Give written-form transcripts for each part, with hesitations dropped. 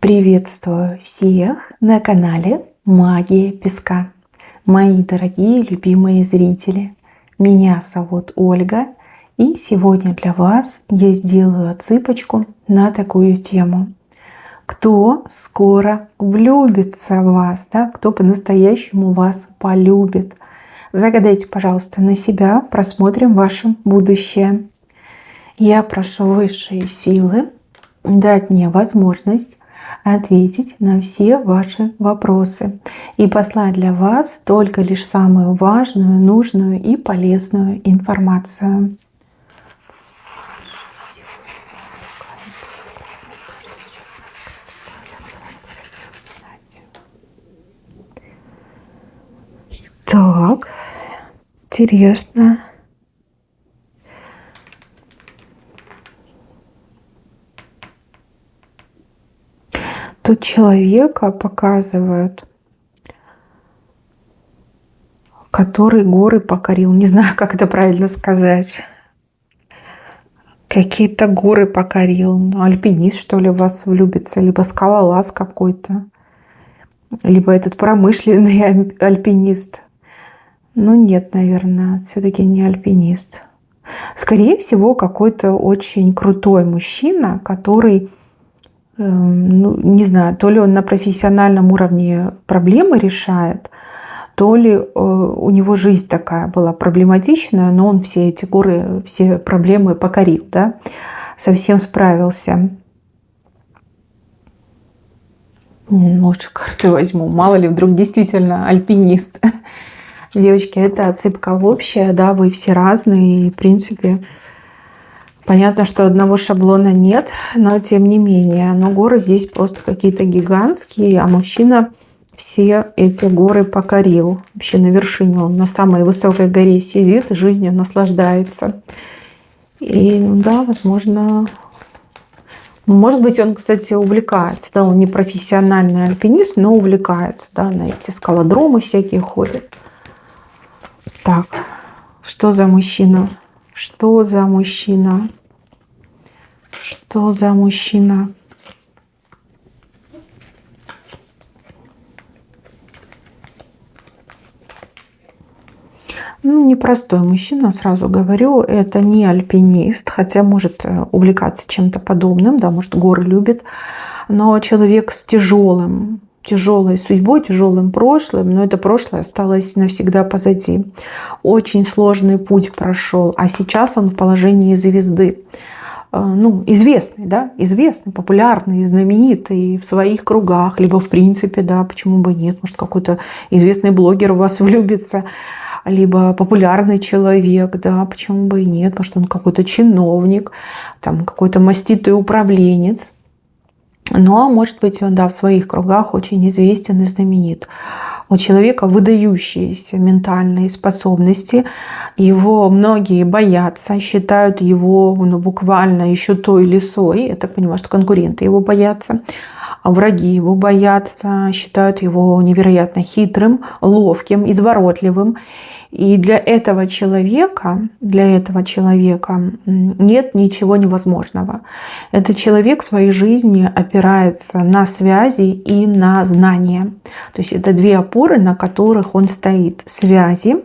Приветствую всех на канале Магия Песка. Мои дорогие любимые зрители, меня зовут Ольга, и сегодня для вас я сделаю отсыпочку на такую тему. Кто скоро влюбится в вас, да? Кто по-настоящему вас полюбит? Загадайте, пожалуйста, на себя, просмотрим ваше будущее. Я прошу высшие силы дать мне возможность ответить на все ваши вопросы и послать для вас только лишь самую важную, нужную и полезную информацию. Так, интересно. Тут человека показывают, который горы покорил. Не знаю, как это правильно сказать. Какие-то горы покорил. Альпинист, что ли, в вас влюбится. Либо скалолаз какой-то. Либо этот промышленный альпинист. Ну нет, наверное, все-таки не альпинист. Скорее всего, какой-то очень крутой мужчина, который... не знаю, то ли он на профессиональном уровне проблемы решает, то ли у него жизнь такая была проблематичная, но он все эти горы, все проблемы покорил, да, совсем справился. Лучше карты возьму, мало ли вдруг действительно альпинист. Девочки, это отсыпка общая, да, вы все разные, и в принципе... Понятно, что одного шаблона нет, но тем не менее. Но горы здесь просто какие-то гигантские, а мужчина все эти горы покорил. Вообще на вершине, он на самой высокой горе сидит и жизнью наслаждается. И да, возможно, может быть, он, кстати, увлекается. Да, он не профессиональный альпинист, но увлекается. Да, на эти скалодромы всякие ходит. Так, что за мужчина? Что за мужчина? Что за мужчина? Ну, непростой мужчина, сразу говорю. Это не альпинист, хотя может увлекаться чем-то подобным, да, может, горы любит. Но человек с тяжелой судьбой, тяжелым прошлым, но это прошлое осталось навсегда позади. Очень сложный путь прошел, а сейчас он в положении звезды. Ну, известный, да, известный, популярный, знаменитый в своих кругах, либо в принципе, да, почему бы нет, может, какой-то известный блогер в вас влюбится, либо популярный человек, да, почему бы и нет, может, он какой-то чиновник, там, какой-то маститый управленец. Но, может быть, он, да, в своих кругах очень известен и знаменит. У человека выдающиеся ментальные способности. Его многие боятся, считают его буквально еще той лисой. Я так понимаю, что конкуренты его боятся. А враги его боятся, считают его невероятно хитрым, ловким, изворотливым. И для этого человека нет ничего невозможного. Этот человек в своей жизни опирается на связи и на знания. То есть это две опоры, на которых он стоит. Связи,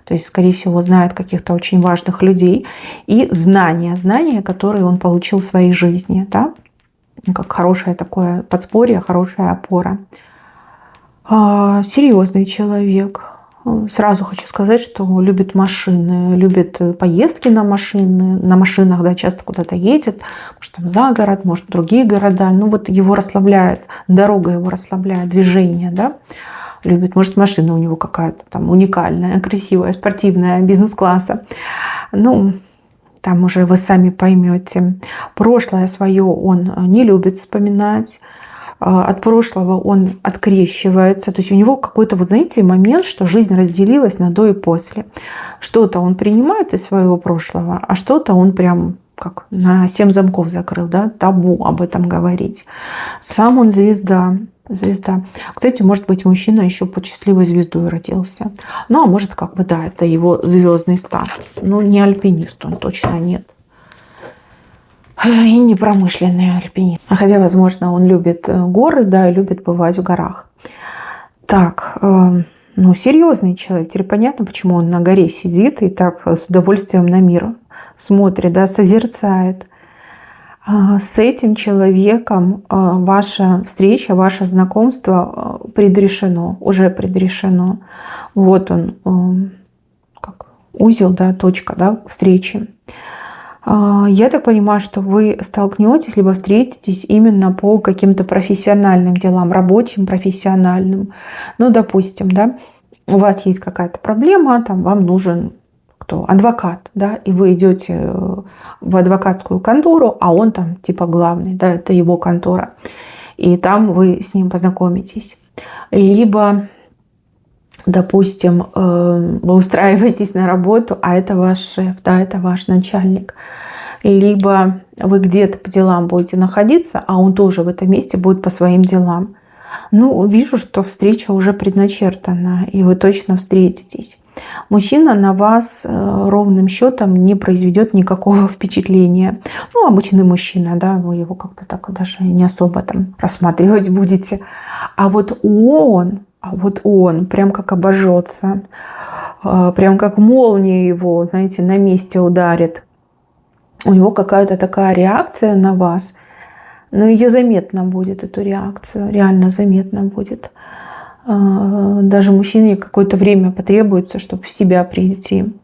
то есть, скорее всего, знает каких-то очень важных людей, и знания, которые он получил в своей жизни. Да? Как хорошее такое подспорье, хорошая опора. Серьезный человек. Сразу хочу сказать, что любит машины, любит поездки на машинах, да, часто куда-то едет, может, там за город, может, в другие города. Ну, вот его расслабляет, дорога его расслабляет, движение, да, любит. Может, машина у него какая-то там уникальная, красивая, спортивная, бизнес-класса. Ну, там уже вы сами поймете. Прошлое свое он не любит вспоминать. От прошлого он открещивается. То есть у него какой-то, вот знаете, момент, что жизнь разделилась на до и после. Что-то он принимает из своего прошлого, а что-то он прям как на 7 замков закрыл, да, табу об этом говорить. Сам он звезда. Кстати, может быть, мужчина еще под счастливой звездой родился. Ну, а может, как бы, да, это его звездный статус. Ну, не альпинист он точно нет. и не промышленный альпинист. Хотя, возможно, он любит горы, да, и любит бывать в горах. Так, ну, серьезный человек. Теперь понятно, почему он на горе сидит и так с удовольствием на мир смотрит, да, созерцает. С этим человеком ваша встреча, ваше знакомство предрешено, уже предрешено. Вот он, как узел, да, точка, да, встречи. Я так понимаю, что вы столкнетесь, либо встретитесь именно по каким-то профессиональным делам, рабочим, профессиональным. Ну, допустим, да, у вас есть какая-то проблема, там вам нужен кто? Адвокат, да, и вы идете в адвокатскую контору, а он там типа главный, да, это его контора, и там вы с ним познакомитесь. Либо, допустим, вы устраиваетесь на работу, а это ваш шеф, да, это ваш начальник. Либо вы где-то по делам будете находиться, а он тоже в этом месте будет по своим делам. Ну, вижу, что встреча уже предначертана, и вы точно встретитесь. Мужчина на вас ровным счетом не произведет никакого впечатления. Ну, обычный мужчина, да, вы его как-то так даже не особо там рассматривать будете. А вот он прям как обожжется, прям как молния его, знаете, на месте ударит. У него какая-то такая реакция на вас, но ее заметно будет, эту реакцию, реально заметно будет. Даже мужчине какое-то время потребуется, чтобы в себя прийти.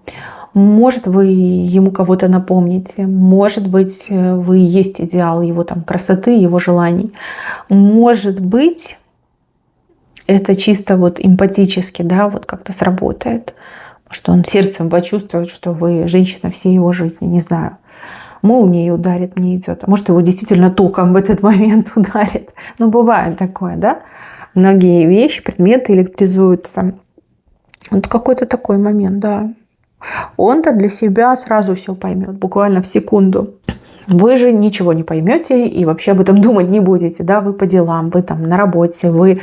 Может, вы ему кого-то напомните, может быть, вы есть идеал его там красоты, его желаний. Может быть, это чисто вот эмпатически, да, вот как-то сработает, что он сердцем почувствует, что вы женщина всей его жизни, не знаю. Молнией ударит, мне идет. А может, его действительно током в этот момент ударит. Ну, бывает такое, да? Многие вещи, предметы электризуются. Вот какой-то такой момент, да. Он-то для себя сразу все поймет, буквально в секунду. Вы же ничего не поймете и вообще об этом думать не будете, да? Вы по делам, вы там на работе, вы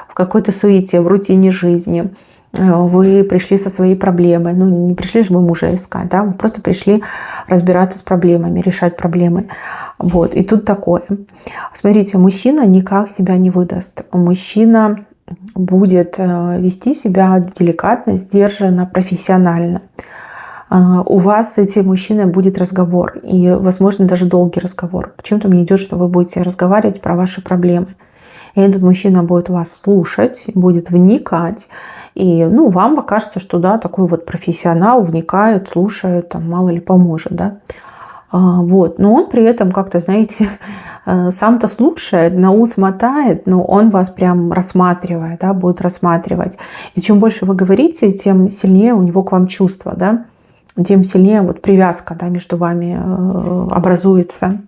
в какой-то суете, в рутине жизни. Вы пришли со своей проблемой. Ну, не пришли же вы мужа искать, да? Вы просто пришли разбираться с проблемами, решать проблемы. Вот. И тут такое. Смотрите, мужчина никак себя не выдаст. Мужчина будет вести себя деликатно, сдержанно, профессионально. У вас с этим мужчиной будет разговор. И, возможно, даже долгий разговор. Почему-то мне идет, что вы будете разговаривать про ваши проблемы. И этот мужчина будет вас слушать, будет вникать. И ну, вам покажется, что да, такой вот профессионал вникает, слушает, там, мало ли поможет. Да? Вот. Но он при этом как-то, знаете, сам-то слушает, на ус мотает, но он вас прям рассматривает, да, будет рассматривать. И чем больше вы говорите, тем сильнее у него к вам чувство, да? Тем сильнее вот привязка, да, между вами образуется.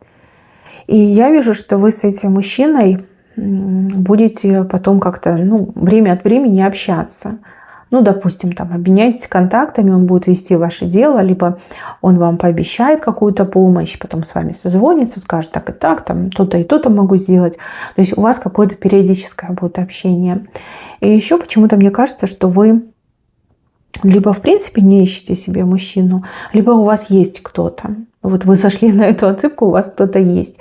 И я вижу, что вы с этим мужчиной будете потом как-то, ну, время от времени общаться. Ну, допустим, там обменяйтесь контактами, он будет вести ваше дело, либо он вам пообещает какую-то помощь, потом с вами созвонится, скажет так и так, там то-то и то-то могу сделать. То есть у вас какое-то периодическое будет общение. И еще почему-то мне кажется, что вы либо в принципе не ищете себе мужчину, либо у вас есть кто-то. Вот вы зашли на эту отсыпку, у вас кто-то есть.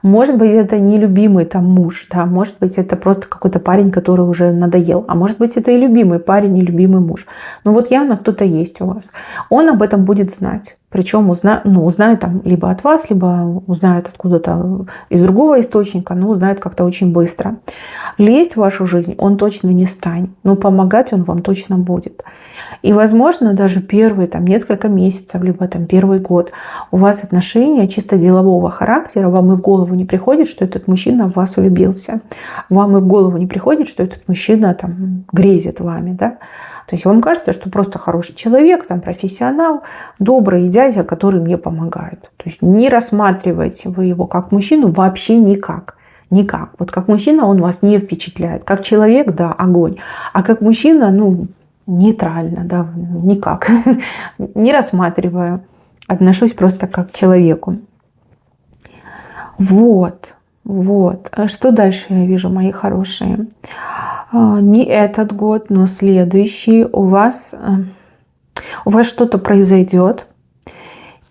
Может быть, это не любимый там муж, да, может быть, это просто какой-то парень, который уже надоел, а может быть, это и любимый парень, и любимый муж. Но вот явно кто-то есть у вас. Он об этом будет знать. Причем узнает там либо от вас, либо узнает откуда-то из другого источника, но узнает как-то очень быстро. Лезть в вашу жизнь он точно не станет, но помогать он вам точно будет. И, возможно, даже первые там, несколько месяцев, либо там, первый год у вас отношения чисто делового характера, вам и в голову не приходит, что этот мужчина в вас влюбился. Вам и в голову не приходит, что этот мужчина там, грезит вами. Да? То есть вам кажется, что просто хороший человек, там, профессионал, добрый дядя, который мне помогает. То есть не рассматривайте вы его как мужчину вообще никак. Никак. Вот как мужчина он вас не впечатляет. Как человек, да, огонь. А как мужчина, ну, нейтрально, да, никак. Не рассматриваю. Отношусь просто как к человеку. Вот. Что дальше я вижу, мои хорошие? Не этот год, но следующий у вас что-то произойдет.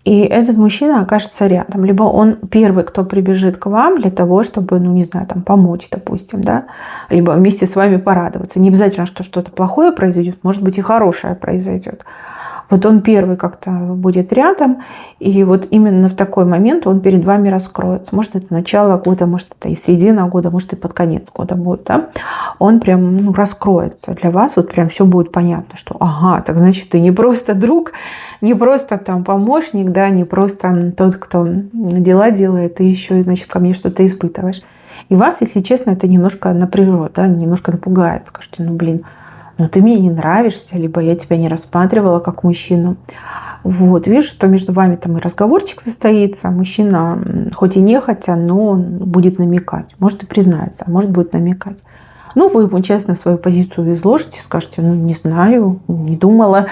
И этот мужчина окажется рядом. Либо он первый, кто прибежит к вам для того, чтобы, ну, не знаю, там, помочь, допустим, да, либо вместе с вами порадоваться. Не обязательно, что что-то плохое произойдет, может быть, и хорошее произойдет. Вот он первый как-то будет рядом, и вот именно в такой момент он перед вами раскроется. Может, это начало года, может, это и середина года, может, и под конец года будет, да? Он прям, ну, раскроется для вас, вот прям все будет понятно, что ага, так значит, ты не просто друг, не просто там помощник, да, не просто тот, кто дела делает, ты еще и, значит, ко мне что-то испытываешь. И вас, если честно, это немножко напряжет, да, немножко напугает. Скажете, ну, блин, ну ты мне не нравишься, либо я тебя не рассматривала как мужчину. Вот, вижу, что между вами там и разговорчик состоится. Мужчина, хоть и нехотя, но он будет намекать. Может и признается, а может будет намекать. Ну, вы ему честно свою позицию изложите, скажете, ну, не знаю, не думала,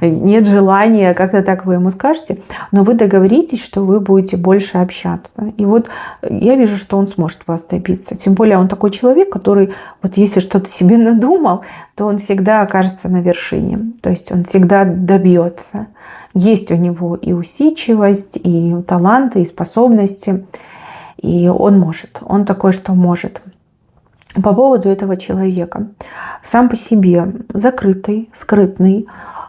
нет желания, как-то так вы ему скажете. Но вы договоритесь, что вы будете больше общаться. И вот я вижу, что он сможет вас добиться. Тем более он такой человек, который, вот если что-то себе надумал, то он всегда окажется на вершине. То есть он всегда добьется. Есть у него и усидчивость, и таланты, и способности. И он может. Он такой, что может. По поводу этого человека. Сам по себе закрытый, скрытный,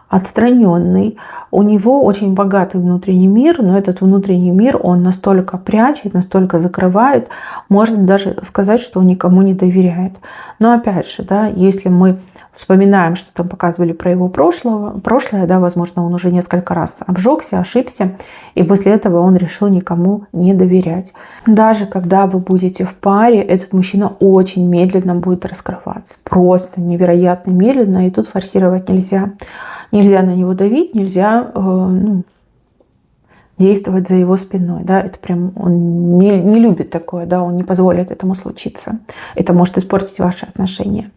отстраненный. У него очень богатый внутренний мир, но этот внутренний мир он настолько прячет, настолько закрывает, можно даже сказать, что он никому не доверяет. Но опять же, да, если мы вспоминаем, что там показывали про его прошлое, да, возможно, он уже несколько раз обжегся, ошибся, и после этого он решил никому не доверять. Даже когда вы будете в паре, этот мужчина очень медленно будет раскрываться. Просто невероятно медленно, и тут форсировать нельзя. Нельзя на него давить, нельзя действовать за его спиной. Да? Это прям он не любит такое, да? Он не позволит этому случиться. Это может испортить ваши отношения.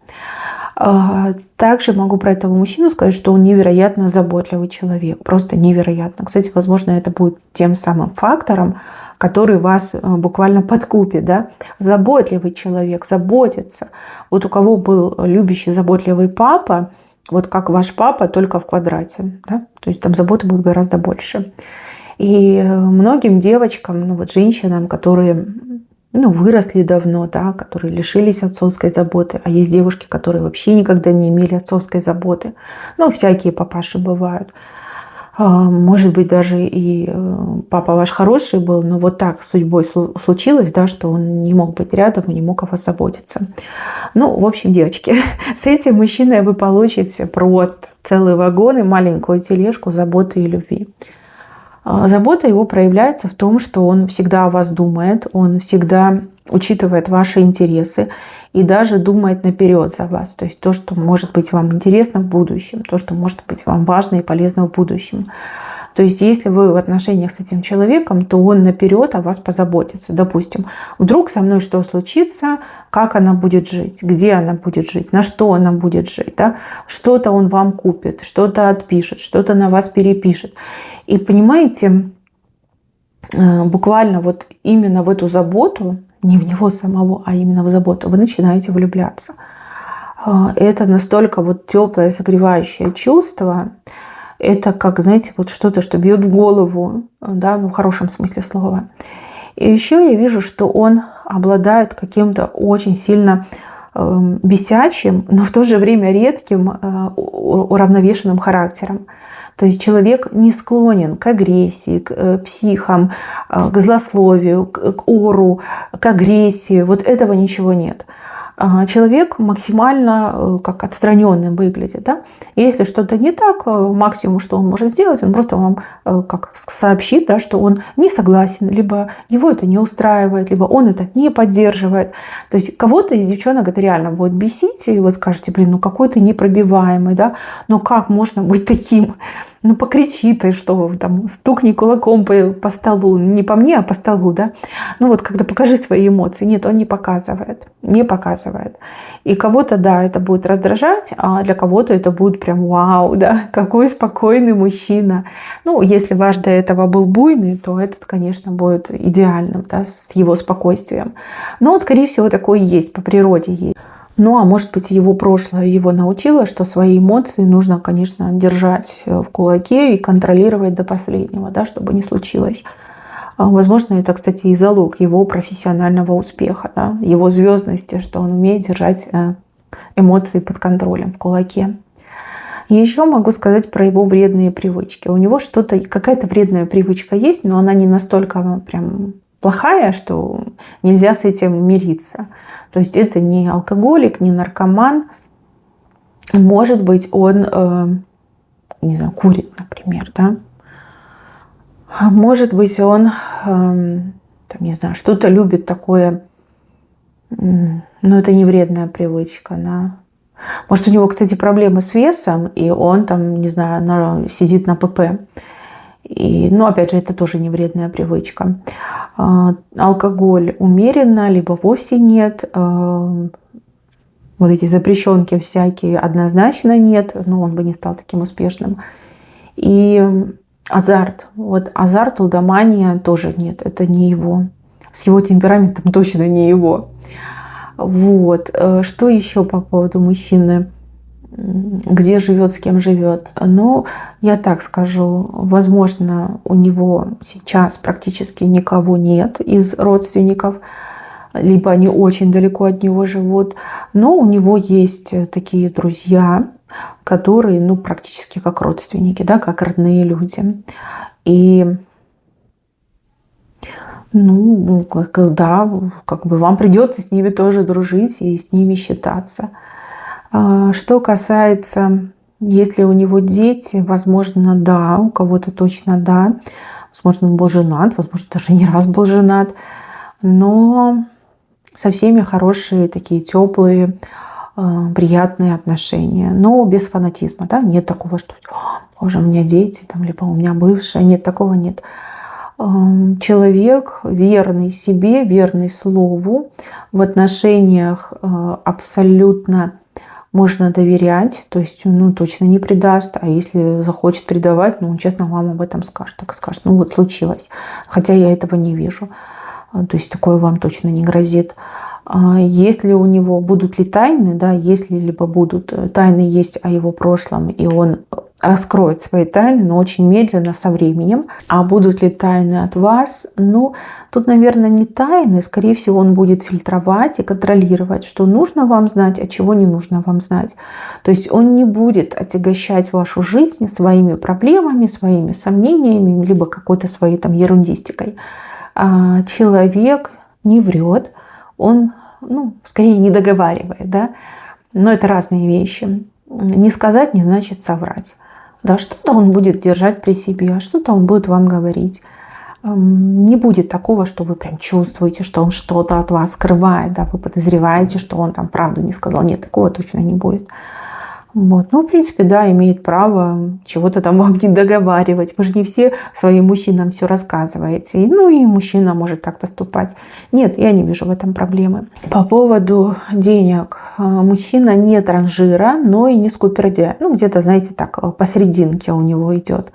Также могу про этого мужчину сказать, что он невероятно заботливый человек. Просто невероятно. Кстати, возможно, это будет тем самым фактором, который вас буквально подкупит. Да? Заботливый человек, заботится. Вот у кого был любящий, заботливый папа, вот как ваш папа, только в квадрате. Да? То есть там заботы будут гораздо больше. И многим девочкам, ну вот женщинам, которые выросли давно, да, которые лишились отцовской заботы, а есть девушки, которые вообще никогда не имели отцовской заботы. Ну, всякие папаши бывают. Может быть, даже и папа ваш хороший был, но вот так судьбой случилось, да, что он не мог быть рядом и не мог о вас заботиться. Ну, в общем, девочки, с этим мужчиной вы получите просто целый вагон и маленькую тележку заботы и любви. Забота его проявляется в том, что он всегда о вас думает, он всегда учитывает ваши интересы и даже думает наперед за вас. То есть то, что может быть вам интересно в будущем, то, что может быть вам важно и полезно в будущем. То есть если вы в отношениях с этим человеком, то он наперед о вас позаботится. Допустим, вдруг со мной что случится, как она будет жить, где она будет жить, на что она будет жить. Да? Что-то он вам купит, что-то отпишет, что-то на вас перепишет. И понимаете, буквально вот именно в эту заботу, не в него самого, а именно в заботу, вы начинаете влюбляться. Это настолько вот теплое, согревающее чувство. Это как, знаете, вот что-то, что бьет в голову, да, в хорошем смысле слова. И еще я вижу, что он обладает каким-то очень сильно бесячим, но в то же время редким, уравновешенным характером. То есть человек не склонен к агрессии, к психам, к злословию, к ору, к агрессии. Вот этого ничего нет. Человек максимально как отстраненным выглядит. Да? Если что-то не так, максимум, что он может сделать, он просто вам как сообщит, да, что он не согласен, либо его это не устраивает, либо он это не поддерживает. То есть кого-то из девчонок это реально будет бесить, и вы скажете, блин, ну какой ты непробиваемый, да? Ну как можно быть таким? Ну покричи ты, что там, стукни кулаком по столу, не по мне, а по столу, да? Ну вот когда покажи свои эмоции. Нет, он не показывает, не показывает. И кого-то, да, это будет раздражать, а для кого-то это будет прям вау, да, какой спокойный мужчина. Ну, если ваш до этого был буйный, то этот, конечно, будет идеальным, да, с его спокойствием. Но он, скорее всего, такой и есть, по природе есть. Ну, а может быть, его прошлое его научило, что свои эмоции нужно, конечно, держать в кулаке и контролировать до последнего, да, чтобы не случилось. Возможно, это, кстати, и залог его профессионального успеха, да, его звездности, что он умеет держать эмоции под контролем в кулаке. И еще могу сказать про его вредные привычки. У него какая-то вредная привычка есть, но она не настолько прям плохая, что нельзя с этим мириться. То есть это не алкоголик, не наркоман. Может быть, он, не знаю, курит, например, да. Может быть, он, там, не знаю, что-то любит такое, но это не вредная привычка, да. Может, у него, кстати, проблемы с весом, и он там, не знаю, сидит на ПП. Ну, опять же, это тоже не вредная привычка. Алкоголь умеренно, либо вовсе нет. Вот эти запрещенки всякие однозначно нет, но он бы не стал таким успешным. И азарт. Вот азарт, лудомания тоже нет, это не его. С его темпераментом точно не его. Вот. Что еще по поводу мужчины? Где живет, с кем живет? Ну, я так скажу, возможно, у него сейчас практически никого нет из родственников, либо они очень далеко от него живут, но у него есть такие друзья, которые, ну, практически как родственники, да, как родные люди. И ну, да, как бы вам придется с ними тоже дружить и с ними считаться. Что касается, если у него дети, возможно, да, у кого-то точно да. Возможно, он был женат, возможно, даже не раз был женат. Но со всеми хорошие, такие теплые, приятные отношения. Но без фанатизма, да, нет такого, что боже, у меня дети, там, либо у меня бывшая. Нет, такого нет. Человек верный себе, верный слову, в отношениях абсолютно можно доверять, то есть, ну, точно не предаст, а если захочет предавать, ну, он честно вам об этом скажет, так скажет, ну, вот случилось, хотя я этого не вижу, то есть такое вам точно не грозит. Если у него будут ли тайны, да, если либо будут тайны есть о его прошлом, и он раскроет свои тайны, но очень медленно, со временем. А будут ли тайны от вас? Ну, тут, наверное, не тайны. Скорее всего, он будет фильтровать и контролировать, что нужно вам знать, а чего не нужно вам знать. То есть он не будет отягощать вашу жизнь своими проблемами, своими сомнениями, либо какой-то своей там ерундистикой. Человек не врет, он, ну, скорее не договаривает, да. Но это разные вещи. Не сказать не значит соврать. Да, что-то он будет держать при себе, а что-то он будет вам говорить. Не будет такого, что вы прям чувствуете, что он что-то от вас скрывает, да, вы подозреваете, что он там правду не сказал. Нет, такого точно не будет. Вот. Ну, в принципе, да, имеет право чего-то там вам не договаривать. Вы же не все своим мужчинам все рассказываете. Ну, и мужчина может так поступать. Нет, я не вижу в этом проблемы. По поводу денег. Мужчина не транжира, но и не скупердяй. Ну, где-то, знаете, так, посерединке у него идет.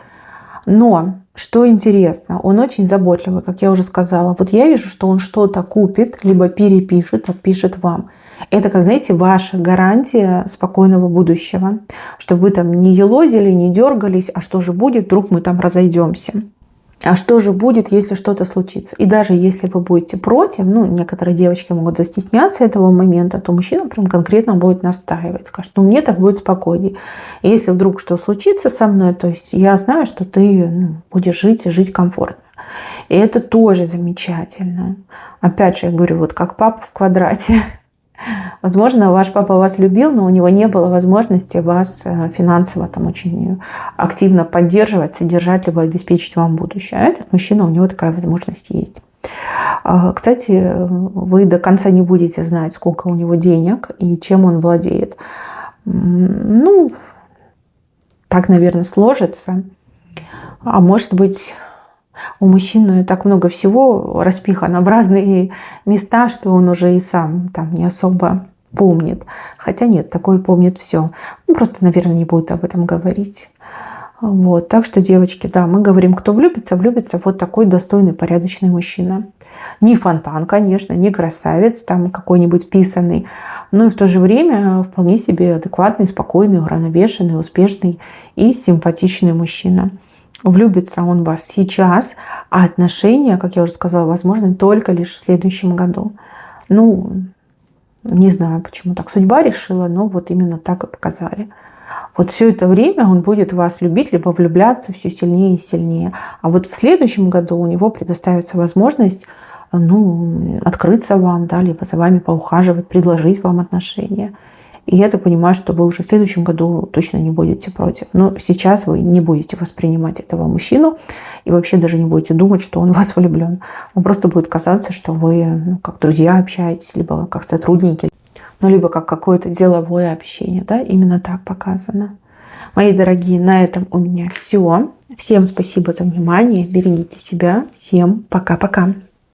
Но, что интересно, он очень заботливый, как я уже сказала. Вот я вижу, что он что-то купит, либо перепишет, отпишет вам. Это, как, знаете, ваша гарантия спокойного будущего. Чтобы вы там не елозили, не дергались. А что же будет, вдруг мы там разойдемся? А что же будет, если что-то случится? И даже если вы будете против, ну, некоторые девочки могут застесняться этого момента, то мужчина прям конкретно будет настаивать. Скажет, ну, мне так будет спокойнее. И если вдруг что случится со мной, то есть я знаю, что ты будешь жить и жить комфортно. И это тоже замечательно. Опять же, я говорю, вот как папа в квадрате. Возможно, ваш папа вас любил, но у него не было возможности вас финансово там очень активно поддерживать, содержать, либо обеспечить вам будущее. А этот мужчина, у него такая возможность есть. Кстати, вы до конца не будете знать, сколько у него денег и чем он владеет. Ну, так, наверное, сложится. А может быть, у мужчины так много всего распихано в разные места, что он уже и сам там не особо помнит. Хотя нет, такой помнит все. Он просто, наверное, не будет об этом говорить. Вот. Так что, девочки, да, мы говорим, кто влюбится, влюбится вот такой достойный, порядочный мужчина. Не фонтан, конечно, не красавец, там какой-нибудь писанный, но и в то же время вполне себе адекватный, спокойный, уравновешенный, успешный и симпатичный мужчина. Влюбится он в вас сейчас, а отношения, как я уже сказала, возможны только лишь в следующем году. Ну, не знаю, почему так судьба решила, но вот именно так и показали. Вот все это время он будет вас любить, либо влюбляться все сильнее и сильнее. А вот в следующем году у него предоставится возможность, ну, открыться вам, да, либо за вами поухаживать, предложить вам отношения. И я так понимаю, что вы уже в следующем году точно не будете против. Но сейчас вы не будете воспринимать этого мужчину и вообще даже не будете думать, что он в вас влюблен. Вам просто будет казаться, что вы, ну, как друзья общаетесь, либо как сотрудники, ну, либо как какое-то деловое общение. Да? Именно так показано. Мои дорогие, на этом у меня все. Всем спасибо за внимание. Берегите себя. Всем пока-пока.